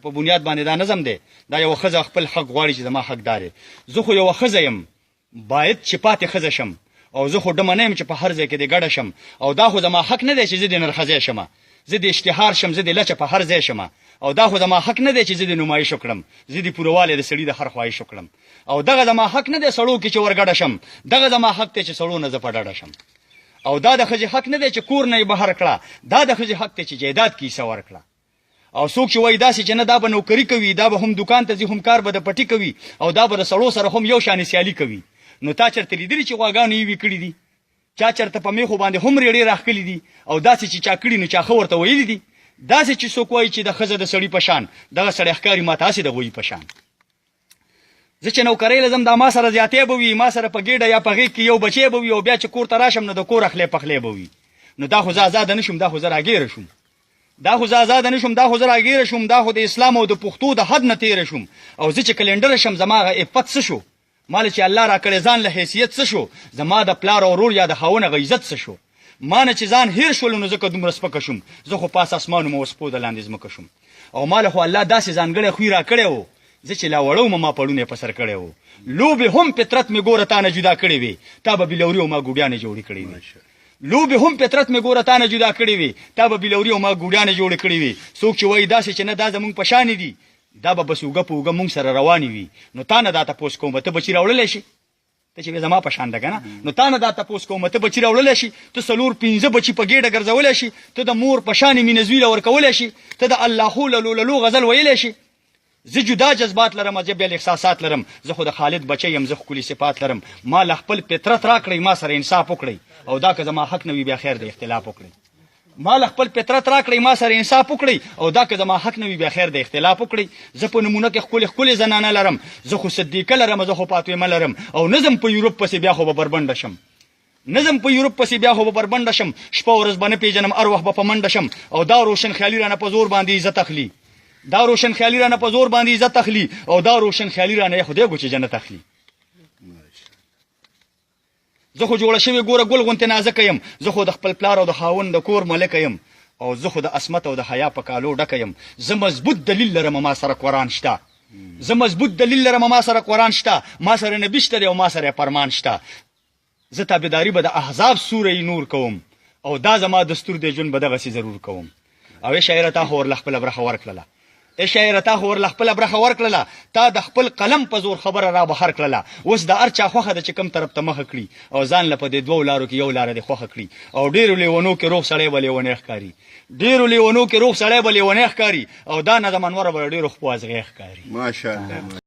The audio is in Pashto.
په بنیاد باندې دا نظم دی دا یو ښځه خپل حق غواړي چې زما حقدار یې زه خو یوه ښځه یم باید چې پاتې ښځه شم او زه خو ډمه نه یم چې په هر ځای کې دې ګډه شم او دا خو زما حق نه دی چې زه د نرښځی شم زه د اشتهار شم زه د لچه په هر ځای شم او دا خو زما حق نه دی چې زه د نمایش وکړم زه د پورووالی د سړي د هر خواهش وکړم او دغه زما حق نه دی سړو کې چې ورګډه شم دغه زما حق دی چې سړو نه زه په ډډه شم او دا د ښځې حق نه دی چې کور نه یې بهر کړه دا د ښځې حق دی چې جایداد کې حصه ورکړه او څوک چې وایي داسې چې نه دا به نوکري کوي دا به هم دکان ته ځي هم کار به د پټي کوي او دا به د سړو سره هم یو شانې سیالي کوي نو تا چېرته لیدلي چې غواګانو یې وي کړي دي چا چېرته په میخو باندې هم ریړې راښکلي دي او داسې چې چا کړي نو چا ښه ورته ویلي دي داسې چې څوک وایي چې د ښځه د سړي په شان دغه سړی ښکاري ما ته هسې د غویي په شان زه چې نوکرۍ لزم دا ما سره زیاتې به وي ما سره په ګېډه یا په غېږ کې یو بچی به وي او بیا چې کور ته راشم نو د کور اخلی پخلی به وي نو دا خو زه ازاده نه شم دا خو زه راګیره شم دا خو زه ازاده نه شم دا خو زه راګیره شم دا خو د اسلام او د پښتو د حد نه تېره شم او زه چې کلنډره شم زما هغه عفت څه شو ما له چې الله راکړی ځان له حیثیت څه شو زما د پلار او ورور یا د خاوند هغه عزت څه شو ما نه چې ځان هیر شولو نو ځکه دومره سپکه شوم زه خو پاس اسمانو مو وسپو د لاندې ځمکه شوم او ما له خو الله داسې ځانګړی خوی راکړی و زه چې لا وړو ما پړونه په سر کړی و لوبې هم فطرت مې ګوره تا نه جدا کړې وې تا به بلوري او ما ګوډیانې جوړې کړې وې لوبې هم فطرت مې ګوره تا نه جدا کړې وې تا به بلوري او ما ګوډیانې جوړې کړې وې څوک چې وایي داسې چې نه دا زمونږ په شانې دي دا به بس اوږه په اوږه مونږ سره روانې وي نو تا نه دا تپوس کوم ته بچي راوړلی شي ته چې زما په شان ده که نه نو تا نه دا تپوس کوم ته بچي راوړلی شي ته 4-5 بچي په ګېډه ګرځولی شي ته د مور په شانې مینه زوی له ورکولی شي ته د اللهو للو غزل ویلی شي زه جدا جذبات لرم زه بیا احساسات لرم زه خو د خالد بچی یم زه ښکلي صفات لرم ما له خپل فطرت راکړئ ما سره انصاف وکړئ او دا که زما حق نه وي بیا خیر د اختلاف وکړئ ما له خپل فطرت راکړئ ما سره انصاف وکړئ او دا که زما حق نه وي بیا خیر د اختلاف وکړئ زه په نمونه کې ښکلې زنانه لرم زه خو صدیقه لرم زه خو فاطمه لرم او نظم په یورپ پسې بیا خو به بربنډه شم نظم په یورپ پسې بیا خو به بربنډه شم شپه ورځ به نه پېژنم هر وخت به په منډه شم او دا روشن خیالي رانه په زور باندې عزت اخلي دا روشن خیالي رانه په زور باندې عزت اخلي او دا روشن خیالي رانه خدای ګو چې جنت اخلي زه خو جوړه شوې ګوره ګل غوندې نازکه یم زه خو د خپل پلار او د خاوند د کور ملکه یم او زه خو د عصمت او د حیا په کالو ډکه یم زه مضبوط دلیل لرم ما سره قرآن شته زه مضبوط دلیل لرم ما سره قرآن شته ما سره نبي شته دی او ما سره فرمان شته زه تابعداري به د احزاب سوره نور کوم او دا زما دستور دی ژوند به دغسې ضرور کوم او ای شاعره تا خو ورله خپله برخه ورکړله ای شاعره تا خو ورله خپله برخه ورکړله تا د خپل قلم په زور خبره را بهر کړله اوس د هر چا خوښه ده چې کوم طرف ته مخه کړي او ځان له په دې 2 لارو کې یو لاره دې خوښه کړي او ډېرو لیونو کې روغ سړی به لیونی ښکاري ډېرو لیونو کې روغ سړی به لیونی ښکاري او دا نه د منوره به ډېرو خپو ازغی ښکاري ماشاءالله